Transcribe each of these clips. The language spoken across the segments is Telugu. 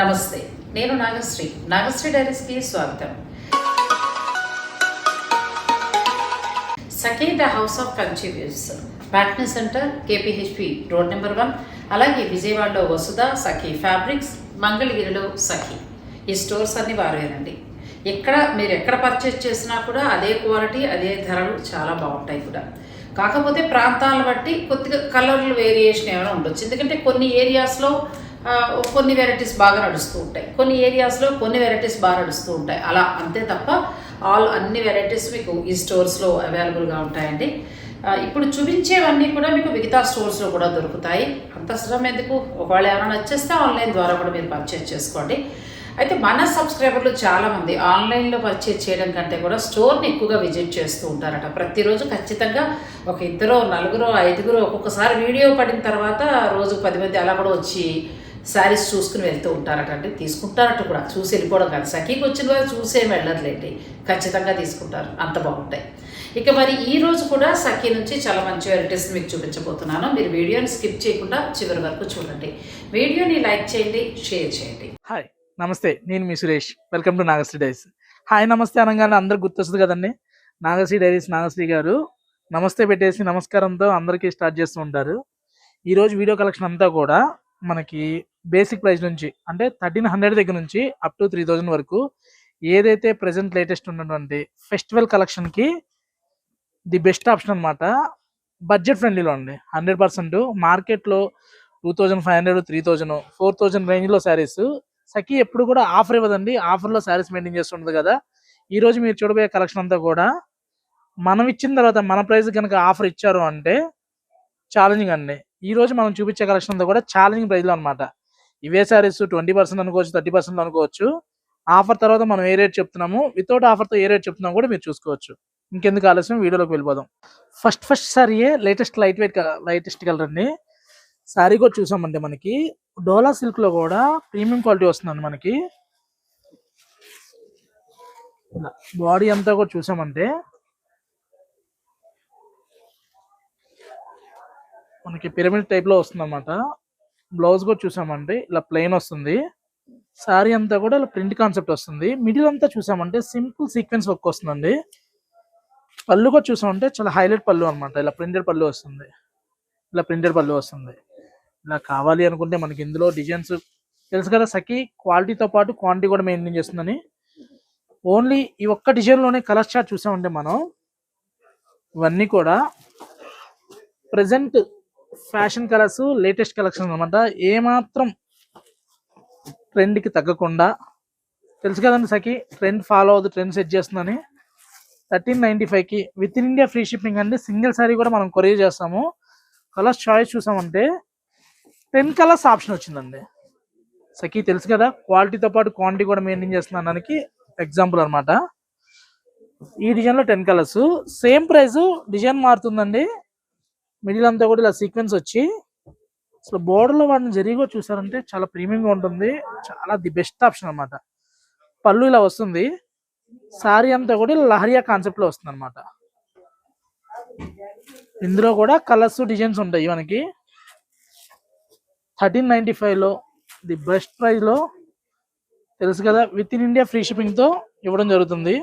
నమస్తే, నేను నాగశ్రీ. నాగశ్రీ డైరీస్కి స్వాగతం. సఖీ the house of Kanchi views, Patny centre, కేపీహెచ్పి road number 1. అలాగే విజయవాడలో వసుధ, సఖీ ఫ్యాబ్రిక్స్, మంగళగిరిలో సఖీ. ఈ స్టోర్స్ అన్ని వారేనండి. మీరు ఎక్కడ పర్చేస్ చేసినా కూడా అదే క్వాలిటీ, అదే ధరలు చాలా బాగుంటాయి కూడా. కాకపోతే ప్రాంతాలను బట్టి కొద్దిగా కలర్లు వేరియేషన్ ఏమైనా ఉండొచ్చు. ఎందుకంటే కొన్ని ఏరియాస్లో కొన్ని వెరైటీస్ బాగా నడుస్తూ ఉంటాయి, కొన్ని ఏరియాస్లో కొన్ని వెరైటీస్ బాగా నడుస్తూ ఉంటాయి. అలా అంతే తప్ప అన్ని వెరైటీస్ మీకు ఈ స్టోర్స్లో అవైలబుల్గా ఉంటాయండి. ఇప్పుడు చూపించేవన్నీ కూడా మీకు మిగతా స్టోర్స్లో కూడా దొరుకుతాయి. అంత శ్రమ ఎందుకు, ఒకవేళ ఏమైనా నచ్చేస్తే ఆన్లైన్ ద్వారా కూడా మీరు పర్చేజ్ చేసుకోండి. అయితే మన సబ్స్క్రైబర్లు చాలామంది ఆన్లైన్లో పర్చేజ్ చేయడం కంటే కూడా స్టోర్ని ఎక్కువగా విజిట్ చేస్తూ ఉంటారట. ప్రతిరోజు ఖచ్చితంగా ఒక 2, 4, 5 ఒక్కొక్కసారి వీడియో పడిన తర్వాత రోజు 10 మంది అలా కూడా వచ్చి శారీస్ చూసుకుని వెళ్తూ ఉంటారట అండి. తీసుకుంటారట కూడా, చూసి వెళ్ళిపోవడం కాదు. సఖీకి వచ్చిన వారు చూసేం వెళ్ళర్లేండి, ఖచ్చితంగా తీసుకుంటారు, అంత బాగుంటాయి. ఇక మరి ఈ రోజు కూడా సఖీ నుంచి చాలా మంచి వెరైటీస్ మీకు చూపించబోతున్నాను. మీరు వీడియోని స్కిప్ చేయకుండా చివరి వరకు చూడండి. వీడియోని లైక్ చేయండి, షేర్ చేయండి. హాయ్, నమస్తే, నేను మీ Suresh. Welcome to Nagasri diaries. Hi నమస్తే అనగానే అందరికి గుర్తొస్తుంది కదండి, నాగశ్రీ డైరీస్ నాగశ్రీ గారు నమస్తే పెట్టేసి నమస్కారంతో అందరికీ స్టార్ట్ చేస్తూ ఉంటారు. ఈరోజు వీడియో కలెక్షన్ అంతా కూడా మనకి బేసిక్ ప్రైస్ నుంచి, అంటే 1300 దగ్గర నుంచి అప్ టు 3000 వరకు ఏదైతే ప్రెసెంట్ లేటెస్ట్ ఉన్నటువంటి ఫెస్టివల్ కలెక్షన్కి ది బెస్ట్ ఆప్షన్ అనమాట. బడ్జెట్ ఫ్రెండ్లీలో అండి, 100%. మార్కెట్లో 2500, 3000, 4000 రేంజ్లో శారీస్. సఖీ ఎప్పుడు కూడా ఆఫర్ ఇవ్వదండి, ఆఫర్లో శారీస్ మెయింటైన్ చేస్తుంటుంది కదా. ఈరోజు మీరు చూడబోయే కలెక్షన్ అంతా కూడా మనం ఇచ్చిన తర్వాత మన ప్రైస్ కనుక ఆఫర్ ఇచ్చారు అంటే ఛాలెంజింగ్ అండి. ఈ రోజు మనం చూపించే కలెక్షన్ అంతా కూడా ఛాలెంజింగ్ ప్రైస్లో అనమాట. ఇవే శారీస్ 20% అనుకోవచ్చు, 30% అనుకోవచ్చు. ఆఫర్ తర్వాత మనం ఏ రేట్ చెప్తున్నాము, వితౌట్ ఆఫర్తో ఏ రేట్ చెప్తున్నాము కూడా మీరు చూసుకోవచ్చు. ఇంకెందుకు ఆలస్యం, వీడియోలోకి వెళ్ళిపోదాం. ఫస్ట్ శారీయే లేటెస్ట్ లైటెస్ట్ కలర్ అండి. శారీ కూడా చూసామంటే మనకి డోలా సిల్క్ లో కూడా ప్రీమియం క్వాలిటీ వస్తుందండి. మనకి బాడీ అంతా కూడా చూసామంటే మనకి పిరమిడ్ టైప్ లో వస్తుంది అనమాట. బ్లౌజ్ కూడా చూసామంటే ఇలా ప్లెయిన్ వస్తుంది. శారీ అంతా కూడా ఇలా ప్రింట్ కాన్సెప్ట్ వస్తుంది. మిడిల్ అంతా చూసామంటే సింపుల్ సీక్వెన్స్ వర్క్ వస్తుందండి. పళ్ళు కూడా చూసామంటే చాలా హైలైట్ పళ్ళు అనమాట. ఇలా ప్రింటెడ్ పళ్ళు వస్తుంది. ఇలా కావాలి అనుకుంటే మనకి ఇందులో డిజైన్స్ తెలుసు కదా, సఖీ క్వాలిటీతో పాటు క్వాంటిటీ కూడా మెయింటైన్ చేస్తుందని. ఓన్లీ ఈ ఒక్క డిజైన్లోనే కలర్ చార్ట్ చూసామంటే మనం ఇవన్నీ కూడా present fashion colours, latest collection అనమాట. ఏమాత్రం ట్రెండ్కి తగ్గకుండా, తెలుసు కదండి సఖీ ట్రెండ్ ఫాలో అవుతుంది, ట్రెండ్ సెట్ చేస్తుందని. 1395కి with in India free shipping అండి. సింగిల్ సారీ కూడా మనం కొరియర్ చేస్తాము. కలర్స్ చాయిస్ చూసామంటే 10 కలర్స్ ఆప్షన్ వచ్చిందండి. సఖీ తెలుసు కదా, క్వాలిటీతో పాటు క్వాంటిటీ కూడా మెయింటైన్ చేస్తున్నాను దానికి ఎగ్జాంపుల్ అనమాట. ఈ డిజైన్లో 10 colours, same price, design మారుతుందండి. Middle అంతా కూడా ఇలా సీక్వెన్స్ వచ్చి అసలు బోర్డర్లో వాడిని జరిగి చూసారంటే చాలా ప్రీమియంగా ఉంటుంది. చాలా ది బెస్ట్ ఆప్షన్ అనమాట. పళ్ళు ఇలా వస్తుంది. శారీ అంతా కూడా లహరియా కాన్సెప్ట్ లో వస్తుంది అనమాట. ఇందులో కూడా కలర్స్, డిజైన్స్ ఉంటాయి మనకి. 1395లో ది బెస్ట్ ప్రైస్ లో, తెలుసు కదా, with in India free shipping తో ఇవ్వడం జరుగుతుంది.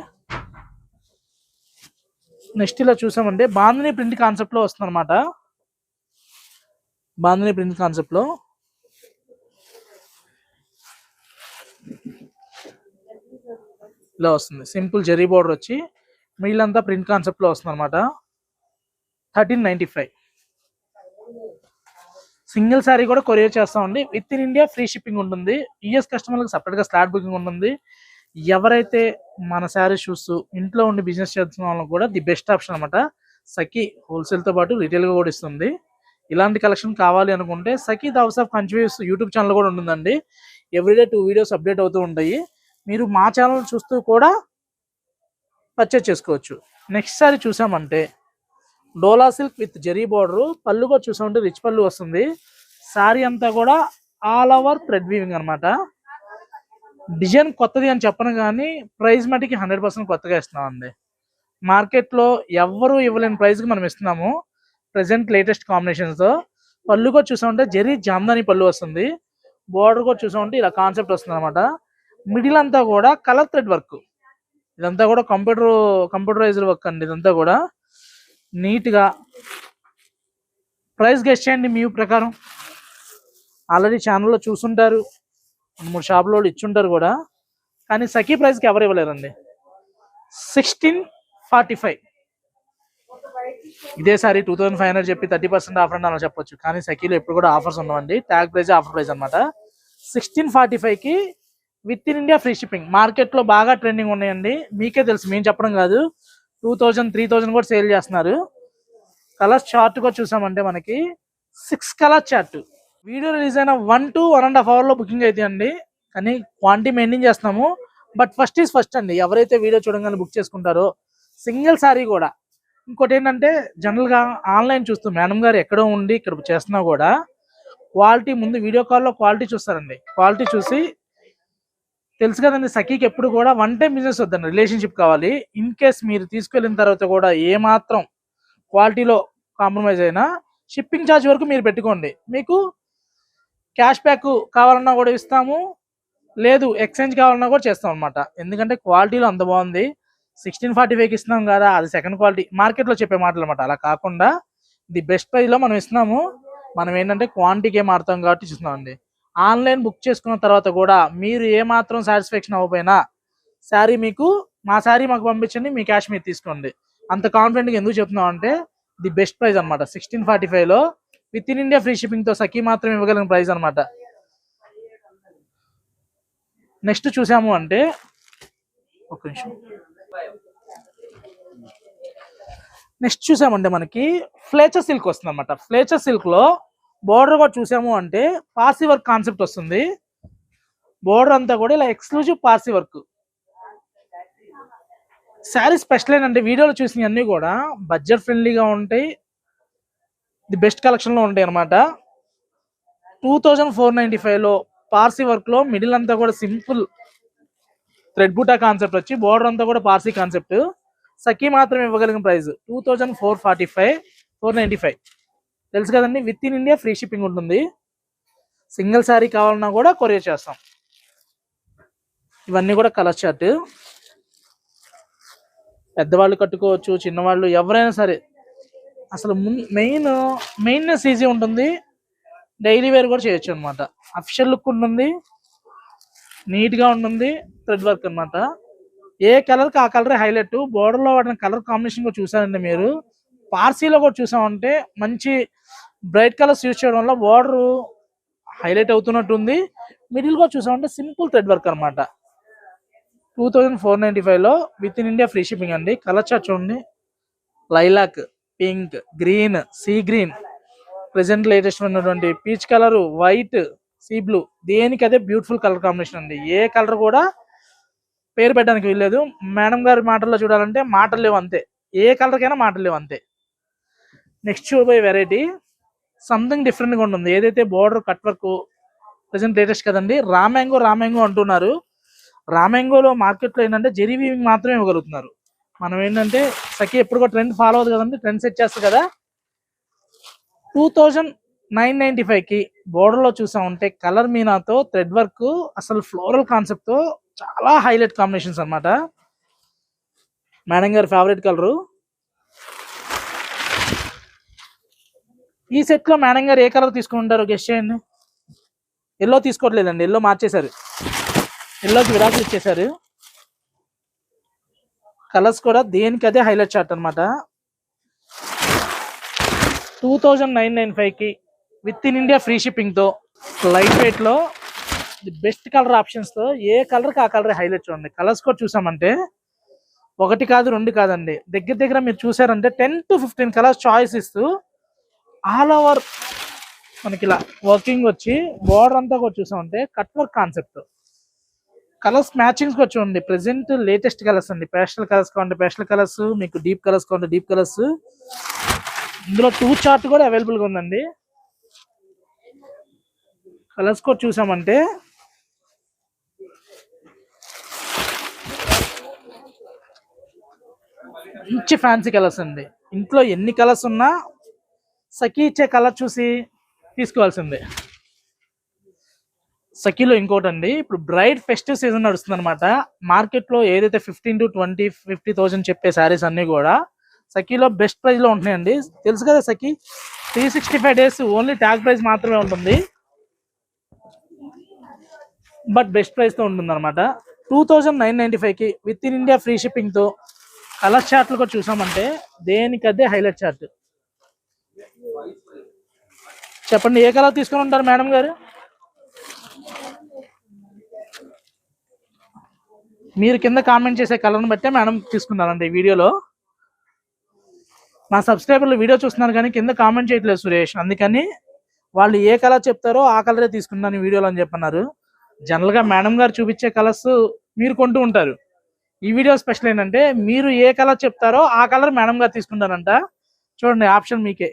నెక్స్ట్ ఇలా చూసామంటే బాందిని ప్రింట్ కాన్సెప్ట్ లో వస్తుంది అనమాట. బాందిని ప్రింట్ కాన్సెప్ట్ లో ఇలా వస్తుంది. సింపుల్ జెరీ బోర్డర్ వచ్చి మిడిల్ అంతా ప్రింట్ కాన్సెప్ట్ లో వస్తుంది అనమాట. 1395. సింగిల్ శారీ కూడా కొరియర్ చేస్తామండి. With in India free shipping ఉంటుంది. యూఎస్ కస్టమర్లకు సపరేట్ గా స్లాట్ బుకింగ్ ఉంటుంది. ఎవరైతే మన శారీస్ చూస్తూ ఇంట్లో ఉండి బిజినెస్ చేస్తున్న వాళ్ళకి కూడా ది బెస్ట్ ఆప్షన్ అనమాట. సఖీ హోల్సేల్ తో పాటు రిటైల్ గా కూడా ఇస్తుంది. ఇలాంటి కలెక్షన్ కావాలి అనుకుంటే సఖీ the house of Kanchi views YouTube channel కూడా ఉంటుందండి. ఎవ్రీడే 2 వీడియోస్ అప్డేట్ అవుతూ ఉంటాయి. మీరు మా ఛానల్ చూస్తూ కూడా పర్చేజ్ చేసుకోవచ్చు. నెక్స్ట్ సారీ చూసామంటే డోలా సిల్క్ విత్ జెరీ బార్డర్, పళ్ళు కూడా చూసామంటే రిచ్ పళ్ళు వస్తుంది. శారీ అంతా కూడా ఆల్ ఓవర్ థ్రెడ్ వీవింగ్ అనమాట. డిజైన్ కొత్తది అని చెప్పను కానీ ప్రైస్ మటుకి 100% కొత్తగా ఇస్తున్నామండి. మార్కెట్లో ఎవ్వరూ ఇవ్వలేని ప్రైస్కి మనం ఇస్తున్నాము. Present latest కాంబినేషన్స్తో. పళ్ళు కూడా చూసామంటే జెరీ జామ్దాని పళ్ళు వస్తుంది. బోర్డర్ కూడా చూసామంటే ఇలా కాన్సెప్ట్ వస్తుంది అనమాట. మిడిల్ అంతా కూడా కలర్ థ్రెడ్ వర్క్, ఇదంతా కూడా కంప్యూటరైజ్డ్ వర్క్ అండి. ఇదంతా కూడా నీట్గా. ప్రైస్ గెస్ట్ చేయండి మీ ప్రకారం. ఆల్రెడీ ఛానల్లో చూసుంటారు, 2-3 షాపులో ఇచ్చుంటారు కూడా, కానీ సఖీ ప్రైస్కి ఎవరు ఇవ్వలేరండి. 1645. ఇదే సారి 2500 చెప్పి 30% ఆఫర్ అని అలా చెప్పొచ్చు, కానీ సఖీలో ఎప్పుడు కూడా ఆఫర్స్ ఉండవండి. ట్యాగ్ ప్రైజ్ ఆఫర్ ప్రైజ్ అనమాట. 1645కి with in India free shipping. మార్కెట్లో బాగా ట్రెండింగ్ ఉన్నాయండి, మీకే తెలుసు, మేము చెప్పడం కాదు. 2000, 3000 కూడా సేల్ చేస్తున్నారు. కలర్స్ చార్ట్ కూడా చూసామంటే మనకి 6 కలర్ చార్ట్. వీడియో రిలీజ్ అయిన 1 to 1.5 hour బుకింగ్ అయితే అండి, కానీ క్వాంటిటీ మెయింటైన్ చేస్తున్నాము. బట్ ఫస్ట్ ఈజ్ ఫస్ట్ అండి. ఎవరైతే వీడియో చూడగానే బుక్ చేసుకుంటారో సింగిల్ సారీ కూడా. ఇంకోటి ఏంటంటే జనరల్గా ఆన్లైన్ చూస్తూ మేడం గారు ఎక్కడో ఉండి ఇక్కడ చేస్తున్నా కూడా క్వాలిటీ ముందు వీడియో కాల్లో క్వాలిటీ చూస్తారండి. క్వాలిటీ చూసి తెలుసు కదండి, సఖీకి ఎప్పుడు కూడా వన్ టైం బిజినెస్ వద్దండి, రిలేషన్షిప్ కావాలి. ఇన్ కేస్ మీరు తీసుకెళ్ళిన తర్వాత కూడా ఏమాత్రం క్వాలిటీలో కాంప్రమైజ్ అయినా షిప్పింగ్ ఛార్జ్ వరకు మీరు పెట్టుకోండి. మీకు క్యాష్ బ్యాక్ కావాలన్నా కూడా ఇస్తాము, లేదు ఎక్స్చేంజ్ కావాలన్నా కూడా చేస్తాం అనమాట. ఎందుకంటే క్వాలిటీలో అంత బాగుంది. 1645కి ఇస్తున్నాం కదా, అది సెకండ్ క్వాలిటీ మార్కెట్లో చెప్పే మాటలు అనమాట. అలా కాకుండా ది బెస్ట్ ప్రైస్లో మనం ఇస్తున్నాము. మనం ఏంటంటే క్వాంటిటీకి మారుతాం కాబట్టి ఇస్తున్నామండి. ఆన్లైన్ బుక్ చేసుకున్న తర్వాత కూడా మీరు ఏమాత్రం సాటిస్ఫాక్షన్ అవ్వకపోయినా శారీ మీకు, మా శారీ మాకు పంపించండి, మీ క్యాష్ మీరు తీసుకోండి. అంత కాన్ఫిడెంట్గా ఎందుకు చెప్తున్నాం అంటే ది బెస్ట్ ప్రైస్ అనమాట. 1645లో విత్ ఇన్ ఇండియా ఫ్రీ షిప్పింగ్తో సఖీ మాత్రం ఇవ్వగలిగిన ప్రైస్ అనమాట. నెక్స్ట్ చూసాము అంటే ఒక నిమిషం, నెక్స్ట్ చూసామంటే మనకి ఫ్లేచర్ సిల్క్ వస్తుంది అనమాట. ఫ్లేచర్ సిల్క్ లో బోర్డర్ కూడా చూసాము అంటే పార్సీ వర్క్ కాన్సెప్ట్ వస్తుంది. బోర్డర్ అంతా కూడా ఇలా exclusive Parsi work. Sari special ఏంటంటే వీడియోలో చూసిన అన్ని కూడా బడ్జెట్ ఫ్రెండ్లీగా ఉంటాయి, ది బెస్ట్ కలెక్షన్ లో ఉంటాయి అనమాట. 2495లో పార్సీ వర్క్ లో మిడిల్ అంతా కూడా సింపుల్ థ్రెడ్ బూటా కాన్సెప్ట్ వచ్చి బోర్డర్ అంతా కూడా పార్సీ కాన్సెప్ట్. సఖీ మాత్రం ఇవ్వగలిగిన ప్రైస్ 2495 తెలుసు కదండి. With in India free shipping ఉంటుంది. సింగిల్ శారీ కావాలన్నా కూడా కొరియర్ చేస్తాం. ఇవన్నీ కూడా కలర్ చార్ట్. పెద్దవాళ్ళు కట్టుకోవచ్చు, చిన్నవాళ్ళు ఎవరైనా సరే. అసలు మెయిన్నెస్ ఈజీ ఉంటుంది, డైలీ వేర్ కూడా చేయొచ్చు అనమాట. అఫిషియల్ లుక్ ఉంటుంది, నీట్గా ఉంటుంది, థ్రెడ్ వర్క్ అనమాట. ఏ కలర్కి ఆ కలరే హైలైట్. బోర్డర్లో వాడిన కలర్ కాంబినేషన్ కూడా చూసారండి మీరు. పార్సీలో కూడా చూసామంటే మంచి బ్రైట్ కలర్స్ యూజ్ చేయడం వల్ల బోర్డర్ హైలైట్ అవుతున్నట్టుంది. మిడిల్ కూడా చూసామంటే సింపుల్ థ్రెడ్ వర్క్ అనమాట. 2495లో with in India free shipping అండి. కలర్ చార్ట్ చూడండి, lilac, pink, green, sea green, present latest ఉన్నటువంటి peach colour, white, sea blue, దేనికి అదే బ్యూటిఫుల్ కలర్ కాంబినేషన్ అండి. ఏ కలర్ కూడా పేరు పెట్టడానికి వీల్లేదు. మేడం గారి మాటల్లో చూడాలంటే మాటలు లేవు అంతే, ఏ కలర్కైనా మాటలు లేవు అంతే. నెక్స్ట్ చూపోయే వెరైటీ సంథింగ్ డిఫరెంట్గా ఉంటుంది. ఏదైతే border cut work present latest కదండి, రామ్యాంగో అంటున్నారు. రామ్యాంగోలో మార్కెట్లో ఏంటంటే జెరీ వీవింగ్ మాత్రమే ఇవ్వగలుగుతున్నారు. మనం ఏంటంటే సఖీ ఎప్పుడు కూడా ట్రెండ్ ఫాలో అవుతుంది కదండి, ట్రెండ్ సెట్ చేస్తుంది కదా. 2995కి బోర్డర్లో చూసామంటే కలర్ మీనాతో థ్రెడ్ వర్క్, అసలు ఫ్లోరల్ కాన్సెప్ట్తో చాలా హైలైట్ కాంబినేషన్స్ అనమాట. మేడం గారి ఫేవరెట్ కలరు. ఈ సెట్లో మేడం గారు ఏ కలర్ తీసుకుంటారో గెస్ట్ చేయండి. ఎల్లో తీసుకోవట్లేదండి, ఎల్లో మార్చేశారు, ఎల్లోకి విడాకులు ఇచ్చేశారు. కలర్స్ కూడా దేనికి అదే హైలైట్ చార్ట్ అనమాట. 2995కి with in India free షిప్పింగ్తో light వెయిట్లో ది బెస్ట్ కలర్ ఆప్షన్స్తో ఏ కలర్కి ఆ కలర్ హైలైట్ చూడండి. కలర్స్ కూడా చూసామంటే 1 కాదు 2 కాదండి, దగ్గర మీరు చూసారంటే 10 to 15 కలర్స్ చాయిస్ ఇస్తూ ఆల్ ఓవర్ మనకి ఇలా వర్కింగ్ వచ్చి బోర్డర్ అంతా కూడా చూసామంటే cut work concept. Colours matchings కూడా చూడండి, ప్రెసెంట్ లేటెస్ట్ కలర్స్ అండి. పేస్టల్ కలర్స్ కావాలంటే పేస్టల్ కలర్స్, మీకు డీప్ కలర్స్ కావాలంటే డీప్ కలర్స్. ఇందులో 2 చార్ట్ కూడా అవైలబుల్గా ఉందండి. కలర్స్ కూడా చూసామంటే మంచి ఫ్యాన్సీ కలర్స్ అండి. ఇంట్లో ఎన్ని కలర్స్ ఉన్నా సఖీ ఇచ్చే కలర్ చూసి తీసుకోవాల్సిందే. సఖీలో ఇంకోటి అండి, ఇప్పుడు బ్రైట్ ఫెస్టివ్ సీజన్ నడుస్తుంది అనమాట. మార్కెట్ లో ఏదైతే 15 to 20, 50,000 చెప్పే శారీస్ అన్ని కూడా సఖీలో బెస్ట్ ప్రైస్ లో ఉంటున్నాయండి. తెలుసు కదా సఖీ 365 days ఓన్లీ ట్యాగ్ ప్రైస్ మాత్రమే ఉంటుంది, బట్ బెస్ట్ ప్రైస్ తో ఉంటుంది అనమాట. 2,995కి with in India free shipping తో కలర్ చార్ట్లు కూడా చూసామంటే దేనికదే హైలైట్ చార్ట్. చెప్పండి ఏ కలర్ తీసుకొని ఉంటారు మేడం గారు? మీరు కింద కామెంట్ చేసే కలర్ని బట్టే మేడం తీసుకున్నారండి ఈ వీడియోలో. మా సబ్స్క్రైబర్లు వీడియో చూస్తున్నారు కానీ కింద కామెంట్ చేయట్లేదు సురేష్, అందుకని వాళ్ళు ఏ కలర్ చెప్తారో ఆ కలరే తీసుకున్నాను ఈ వీడియోలో అని చెప్పన్నారు. జనరల్ గా మేడం గారు చూపించే కలర్స్ మీరు కొంటూ ఉంటారు. ఈ వీడియో స్పెషల్ ఏంటంటే మీరు ఏ కలర్ చెప్తారో ఆ కలర్ మేడం గారు తీసుకుంటారంట. చూడండి ఆప్షన్ మీకే.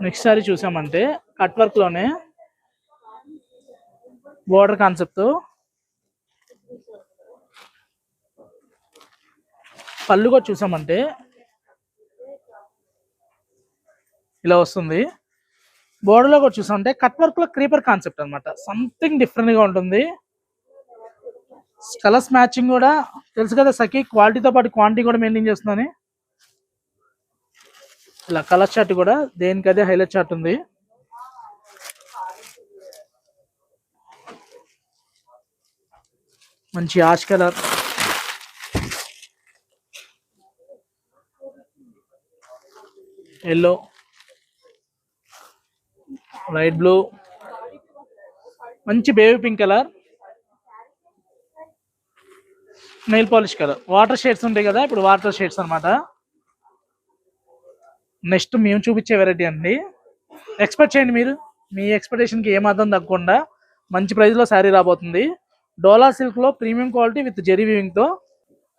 నెక్స్ట్ సారీ చూసామంటే కట్ వర్క్ లోనే బోర్డర్ కాన్సెప్ట్ తో పళ్ళు కూడా చూసామంటే ఇలా వస్తుంది. బోర్డర్ లో కూడా చూసామంటే కట్ వర్క్ లో క్రీపర్ కాన్సెప్ట్ అనమాట, సంథింగ్ డిఫరెంట్ గా ఉంటుంది. కలర్స్ మ్యాచింగ్ కూడా తెలుసు కదా సఖీ, క్వాలిటీతో పాటు క్వాంటిటీ కూడా మెయింటైన్ చేస్తుందని. ఇలా కలర్ చార్ట్ కూడా దేనికదే హైలైట్ చార్ట్ ఉంది. మంచి ash colour, yellow, light blue, మంచి baby pink colour, nail polish colour. Water shades ఉంటాయి కదా, ఇప్పుడు వాటర్ షేడ్స్ అనమాట. నెక్స్ట్ మేము చూపించే వెరైటీ అండి, ఎక్స్పెక్ట్ చేయండి మీరు, మీ ఎక్స్పెక్టేషన్కి ఏమాత్రం తగ్గకుండా మంచి ప్రైస్లో శారీ రాబోతుంది. డోలా సిల్క్లో ప్రీమియం క్వాలిటీ విత్ జెరీ వీవింగ్తో.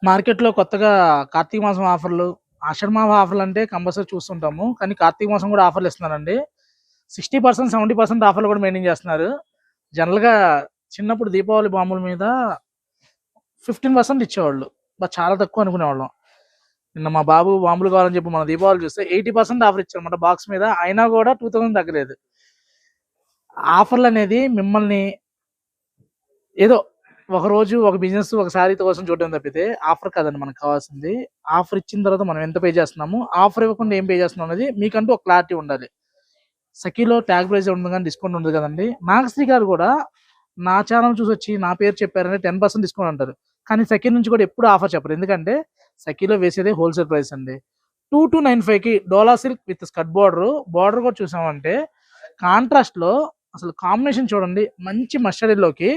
మార్కెట్లో కొత్తగా కార్తీక మాసం ఆఫర్లు, ఆషాఢ మాస ఆఫర్లు అంటే కంపల్సరీ చూస్తుంటాము, కానీ కార్తీక మాసం కూడా ఆఫర్లు ఇస్తున్నారండి. 60%, 70% ఆఫర్లు కూడా మెయింటైన్ చేస్తున్నారు. జనరల్గా చిన్నప్పుడు దీపావళి బాంబుల మీద 15% ఇచ్చేవాళ్ళు, బట్ చాలా తక్కువ అనుకునేవాళ్ళం. నిన్న మా బాబు బాంబులు కావాలని చెప్పి మన దీపావళి చూస్తే 80% ఆఫర్ ఇచ్చారన్నమాట బాక్స్ మీద, అయినా కూడా 2000 తగ్గలేదు. ఆఫర్లు అనేది మిమ్మల్ని ఏదో ఒక రోజు ఒక బిజినెస్ ఒక శారీ కోసం చూడడం తప్పితే ఆఫర్ కాదండి మనకు కావాల్సింది. ఆఫర్ ఇచ్చిన తర్వాత మనం ఎంత పే చేస్తున్నాము, ఆఫర్ ఇవ్వకుండా ఏం పే చేస్తున్నాం అనేది మీకంటూ ఒక క్లారిటీ ఉండాలి. సఖీలో ట్యాగ్ ప్రైస్ ఉంటుంది కానీ డిస్కౌంట్ ఉంటుంది కదండి. నాగశ్రీ గారు కూడా నా ఛానల్ చూసి వచ్చి నా పేరు చెప్పారంటే 10% డిస్కౌంట్ అంటారు, కానీ సఖీ నుంచి కూడా ఎప్పుడు ఆఫర్ చెప్పరు. ఎందుకంటే సఖీలో వేసేదే హోల్సేల్ ప్రైస్ అండి. 2295కి డోలా సిల్క్ విత్ స్కర్ట్ బార్డర్ కూడా చూసామంటే కాంట్రాస్ట్ లో అసలు కాంబినేషన్ చూడండి. మంచి మస్టర్డ్ లోకి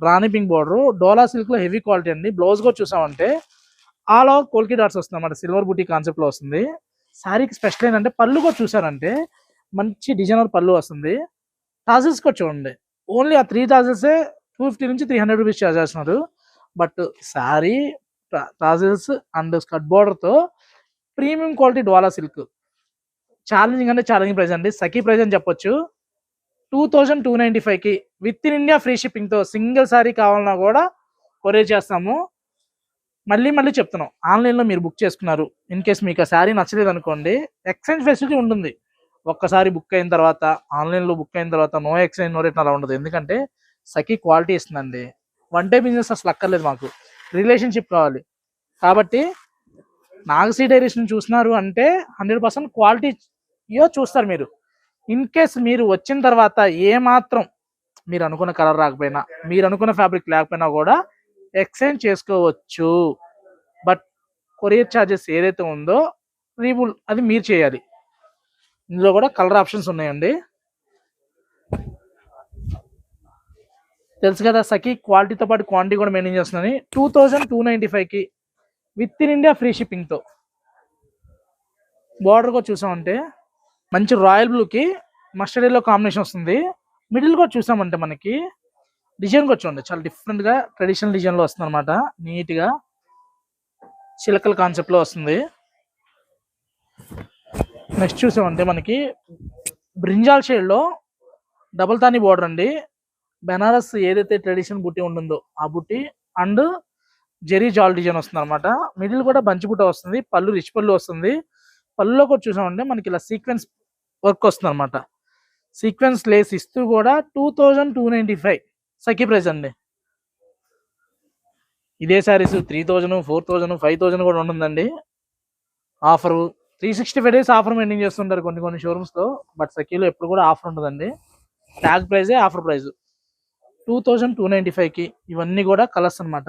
రాణి పింక్ బార్డర్, డోలా సిల్క్ లో హెవీ క్వాలిటీ అండి. బ్లౌజ్ కూడా చూసామంటే ఆల్ ఓవర్ కోల్కి డాట్స్ వస్తుంది అన్నమాట, సిల్వర్ బూటీ కాన్సెప్ట్ లో వస్తుంది. శారీకి స్పెషల్ ఏంటంటే పళ్ళు కూడా చూసారంటే మంచి డిజైనర్ పళ్ళు వస్తుంది. టాజిల్స్ కూడా చూడండి, ఓన్లీ ఆ 3 టాజిల్సే 250 నుంచి 300 రూపీస్ చార్జ్ చేస్తున్నారు. But sari tassels and skirt border తో ప్రీమియం క్వాలిటీ డోలా సిల్క్, ఛాలెంజింగ్ అంటే ఛాలెంజింగ్ ప్రైస్ అండి. సఖీ ప్రైస్ అని చెప్పొచ్చు. 2295కి with in India free shipping తో సింగిల్ శారీ కావాలన్నా కూడా కొరియర్ చేస్తాము. మళ్ళీ మళ్ళీ చెప్తున్నాం, ఆన్లైన్లో మీరు బుక్ చేసుకున్నారు, ఇన్ కేస్ మీకు ఆ శారీ నచ్చలేదు అనుకోండి, ఎక్స్చేంజ్ ఫెసిలిటీ ఉంటుంది. ఒక్కసారి బుక్ అయిన తర్వాత, ఆన్లైన్లో బుక్ అయిన తర్వాత నో ఎక్స్చేంజ్ నో రిటర్న్ అలా ఉండదు. ఎందుకంటే సఖీ క్వాలిటీ ఇస్తుందండి. వన్ డే బిజినెస్ అసలు అక్కర్లేదు, మాకు రిలేషన్షిప్ కావాలి. కాబట్టి నాగశ్రీ డైరీస్ చూస్తున్నారు అంటే 100% క్వాలిటీయో చూస్తారు మీరు. ఇన్ కేస్ మీరు వచ్చిన తర్వాత ఏమాత్రం మీరు అనుకున్న కలర్ రాకపోయినా, మీరు అనుకున్న ఫ్యాబ్రిక్ లేకపోయినా కూడా ఎక్స్చేంజ్ చేసుకోవచ్చు. బట్ కొరియర్ ఛార్జెస్ ఏదైతే ఉందో రీబుల్ అది మీరు చేయాలి. ఇందులో కూడా కలర్ ఆప్షన్స్ ఉన్నాయండి. తెలుసు కదా సఖీ క్వాలిటీతో పాటు క్వాంటిటీ కూడా మెయింటైన్ చేస్తుందని. 2295కి with in India free షిప్పింగ్తో. Border కూడా చూసామంటే మంచి రాయల్ బ్లూకి మస్టర్డ్ ఎల్లో కాంబినేషన్ వస్తుంది. మిడిల్ కూడా చూసామంటే మనకి డిజైన్ కూడా చూడండి, చాలా డిఫరెంట్గా ట్రెడిషనల్ డిజైన్లో వస్తుంది అనమాట. నీట్గా చిలకల కాన్సెప్ట్లో వస్తుంది. నెక్స్ట్ చూసామంటే మనకి బ్రింజాల్ షేడ్లో డబుల్ తాని బార్డర్ అండి. బెనారస్ ఏదైతే ట్రెడిషనల్ బుట్టి ఉంటుందో ఆ బుట్టి అండ్ జెరీ జాల్ డిజైన్ వస్తుంది అనమాట. మిడిల్ కూడా బంచి బుట్ట వస్తుంది. పళ్ళు రిచ్ పళ్ళు వస్తుంది. పళ్ళులో కూడా చూసామంటే మనకి ఇలా సీక్వెన్స్ వర్క్ వస్తుంది అనమాట. సీక్వెన్స్ లేస్ ఇస్తూ కూడా 2295 సఖీ ప్రైస్ అండి. ఇదే శారీస్ 3000, 4000, 5000 కూడా ఉంటుందండి. ఆఫరు 365 డేస్ ఆఫర్ మెయింటైన్ చేస్తుంటారు కొన్ని షోరూమ్స్లో. బట్ సఖీలో ఎప్పుడు కూడా ఆఫర్ ఉంటుందండి. Tag ప్రైజే offer price 2295కి. ఇవన్నీ కూడా కలర్స్ అనమాట.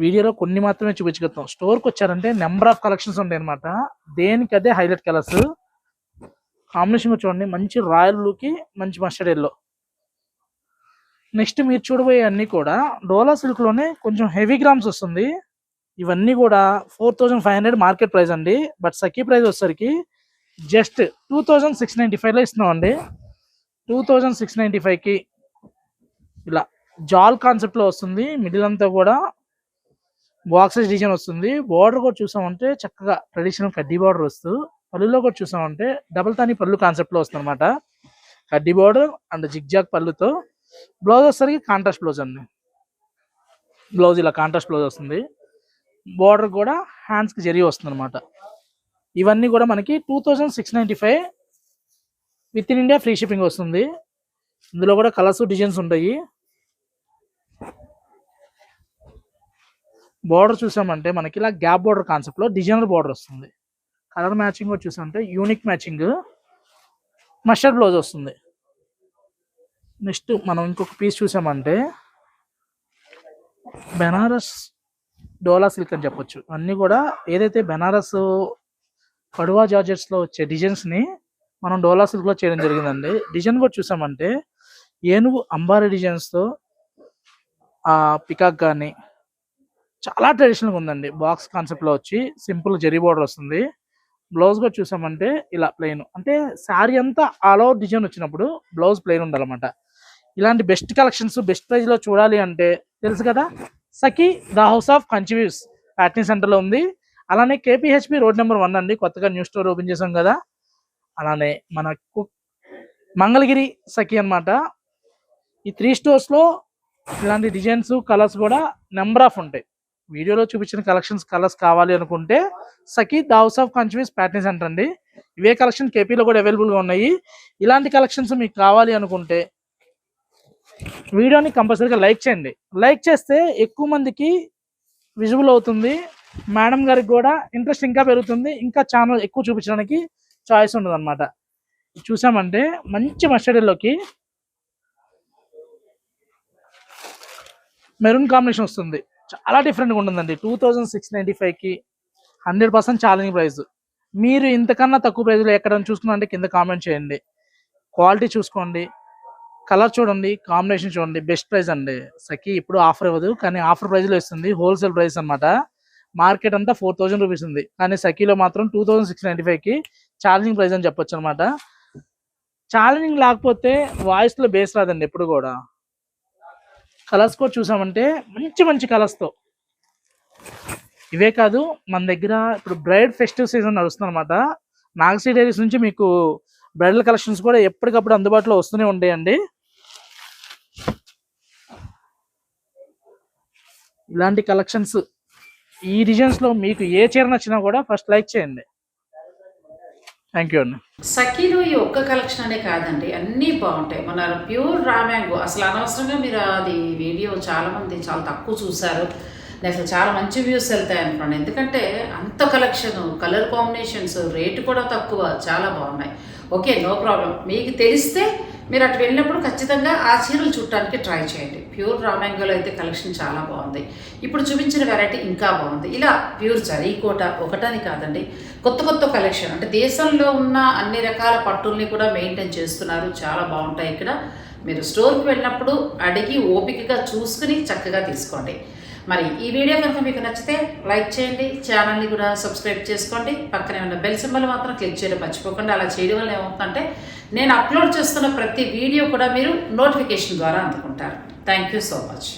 వీడియోలో కొన్ని మాత్రమే చూపించగలుగుతాం. స్టోర్కి వచ్చారంటే నెంబర్ ఆఫ్ కలెక్షన్స్ ఉంటాయి అనమాట. దేనికి అదే హైలైట్ కలర్స్. కాంబినేషన్ చూడండి, మంచి రాయల్ బ్లూకి మంచి మస్టర్డ్ ఎల్లో. నెక్స్ట్ మీరు చూడబోయే అన్ని కూడా డోలా సిల్క్లోనే కొంచెం హెవీ గ్రామ్స్ వస్తుంది. ఇవన్నీ కూడా 4500 మార్కెట్ ప్రైస్ అండి. బట్ సఖీ ప్రైస్ వచ్చేసరికి జస్ట్ 2695లో ఇస్తున్నాం అండి. 2695కి ఇలా జాల్ కాన్సెప్ట్లో వస్తుంది. మిడిల్ అంతా కూడా బాక్సెస్ డిజైన్ వస్తుంది. బార్డర్ కూడా చూసామంటే చక్కగా ట్రెడిషనల్ కడ్డీ బార్డర్ వస్తూ, పళ్ళులో కూడా చూసామంటే డబుల్ తాని పళ్ళు కాన్సెప్ట్లో వస్తుంది అనమాట. కడ్డీ బార్డర్ అండ్ జిగ్జాగ్ పళ్ళుతో. బ్లౌజ్ వచ్చేసరికి కాంట్రాస్ట్ బ్లౌజ్ అండి. బ్లౌజ్ ఇలా కాంట్రాస్ట్ బ్లౌజ్ వస్తుంది. బార్డర్ కూడా హ్యాండ్స్కి జరీ వస్తుంది అనమాట. ఇవన్నీ కూడా మనకి 2695 with in India free shipping వస్తుంది. ఇందులో కూడా కలర్స్ డిజైన్స్ ఉంటాయి. బార్డర్ చూసామంటే మనకి ఇలా గ్యాప్ బార్డర్ కాన్సెప్ట్లో డిజైనర్ బార్డర్ వస్తుంది. కలర్ మ్యాచింగ్ కూడా చూసామంటే యూనిక్ మ్యాచింగ్ మస్టర్డ్ బ్లౌజ్ వస్తుంది. నెక్స్ట్ మనం ఇంకొక పీస్ చూసామంటే బెనారస్ డోలా సిల్క్ అని చెప్పొచ్చు. అన్నీ కూడా ఏదైతే బెనారస్ కడువా జార్జెట్స్లో వచ్చే డిజైన్స్ని మనం డోలా సిల్క్లో చేయడం జరిగిందండి. డిజైన్ కూడా చూసామంటే ఏనుగు అంబారీ డిజైన్స్తో పికాక్ కానీ చాలా ట్రెడిషనల్గా ఉందండి. బాక్స్ కాన్సెప్ట్లో వచ్చి సింపుల్ జరీ బార్డర్ వస్తుంది. బ్లౌజ్ కూడా చూసామంటే ఇలా ప్లెయిన్, అంటే శారీ అంతా ఆల్ ఓవర్ డిజైన్ వచ్చినప్పుడు బ్లౌజ్ ప్లెయిన్ ఉండాలన్నమాట. ఇలాంటి బెస్ట్ కలెక్షన్స్ బెస్ట్ ప్రైస్లో చూడాలి అంటే తెలుసు కదా, సఖీ the house of Kanchi weaves pattern సెంటర్లో ఉంది. అలానే కేపీహెచ్పి రోడ్ నెంబర్ 1 అండి. కొత్తగా న్యూ స్టోర్ ఓపెన్ చేసాం కదా. అలానే మనకు మంగళగిరి సఖీ అనమాట. ఈ 3 స్టోర్స్లో ఇలాంటి డిజైన్స్ కలర్స్ కూడా నెంబర్ ఆఫ్ ఉంటాయి. వీడియోలో చూపించిన కలెక్షన్స్ కలర్స్ కావాలి అనుకుంటే సఖీ the house of Kanchi weaves pattern centre అండి. ఇవే కలెక్షన్ కేపీలో కూడా అవైలబుల్గా ఉన్నాయి. ఇలాంటి కలెక్షన్స్ మీకు కావాలి అనుకుంటే వీడియోని కంపల్సరీగా లైక్ చేయండి. లైక్ చేస్తే ఎక్కువ మందికి విజిబుల్ అవుతుంది. మేడం గారికి కూడా ఇంట్రెస్ట్ ఇంకా పెరుగుతుంది. ఇంకా ఛానల్ ఎక్కువ చూపించడానికి చాయిస్ ఉంటుంది అనమాట. చూసామంటే మంచి మస్టర్డ్ ఎల్లోకి మెరూన్ కాంబినేషన్ వస్తుంది. చాలా డిఫరెంట్గా ఉంటుందండి. 2695కి 100% ఛాలెంజింగ్ ప్రైస్. మీరు ఇంతకన్నా తక్కువ ప్రైస్లో ఎక్కడైనా చూసుకున్నారంటే కింద కామెంట్ చేయండి. క్వాలిటీ చూసుకోండి, కలర్ చూడండి, కాంబినేషన్ చూడండి. బెస్ట్ ప్రైస్ అండి. సఖీ ఇప్పుడు ఆఫర్ ఇవ్వదు, కానీ ఆఫర్ ప్రైస్లో ఇస్తుంది. హోల్సేల్ ప్రైస్ అనమాట. మార్కెట్ అంతా 4000 రూపీస్ ఉంది, కానీ సఖీలో మాత్రం 2695కి ఛాలెంజింగ్ ప్రైస్ అని చెప్పొచ్చు అనమాట. ఛాలెంజింగ్ లేకపోతే వాయిస్లో బేస్ రాదండి ఎప్పుడు కూడా. కలర్స్ కూడా చూసామంటే మంచి మంచి కలర్స్తో. ఇవే కాదు, మన దగ్గర ఇప్పుడు బ్రైడ్ ఫెస్టివ్ సీజన్ నడుస్తుంది అనమాట. నాగశ్రీ డైరీస్ నుంచి మీకు బ్రైడల్ కలెక్షన్స్ కూడా ఎప్పటికప్పుడు అందుబాటులో వస్తూనే ఉంటాయండి. ఇలాంటి కలెక్షన్స్ ఈ డిజైన్స్లో మీకు ఏ చీర నచ్చినా కూడా ఫస్ట్ లైక్ చేయండి. థ్యాంక్ యూ అండి. సఖీలో ఈ ఒక్క కలెక్షన్ అనే కాదండి, అన్నీ బాగుంటాయి. మన ప్యూర్ రా మ్యాంగో అసలు అనవసరంగా మీరు అది వీడియో చాలామంది చాలా తక్కువ చూసారు. అసలు చాలా మంచి వ్యూస్ వెళ్తాయి అనుకోండి. ఎందుకంటే అంత కలెక్షన్, కలర్ కాంబినేషన్స్, రేటు కూడా తక్కువ, చాలా బాగున్నాయి. Okay, no problem. మీకు తెలిస్తే మీరు అటు వెళ్ళినప్పుడు ఖచ్చితంగా ఆ చీరలు చుట్టానికి ట్రై చేయండి. ప్యూర్ రా మ్యాంగోలో అయితే కలెక్షన్ చాలా బాగుంది. ఇప్పుడు చూపించిన వెరైటీ ఇంకా బాగుంది. ఇలా ప్యూర్ జరీకోట ఒకటని కాదండి, కొత్త కొత్త కలెక్షన్, అంటే దేశంలో ఉన్న అన్ని రకాల పట్టుల్ని కూడా మెయింటైన్ చేస్తున్నారు. చాలా బాగుంటాయి. ఇక్కడ మీరు స్టోర్కి వెళ్ళినప్పుడు అడిగి ఓపికగా చూసుకుని చక్కగా తీసుకోండి. మరి ఈ వీడియో కనుక మీకు నచ్చితే లైక్ చేయండి, ఛానల్ని కూడా సబ్స్క్రైబ్ చేసుకోండి. పక్కనే ఉన్న బెల్ సింబల్ మాత్రం క్లిక్ చేయడం మర్చిపోకండి. అలా చేయడం వల్ల ఏమవుతుందంటే నేను అప్లోడ్ చేస్తున్న ప్రతి వీడియో కూడా మీరు నోటిఫికేషన్ ద్వారా అందుకుంటారు. Thank you so much.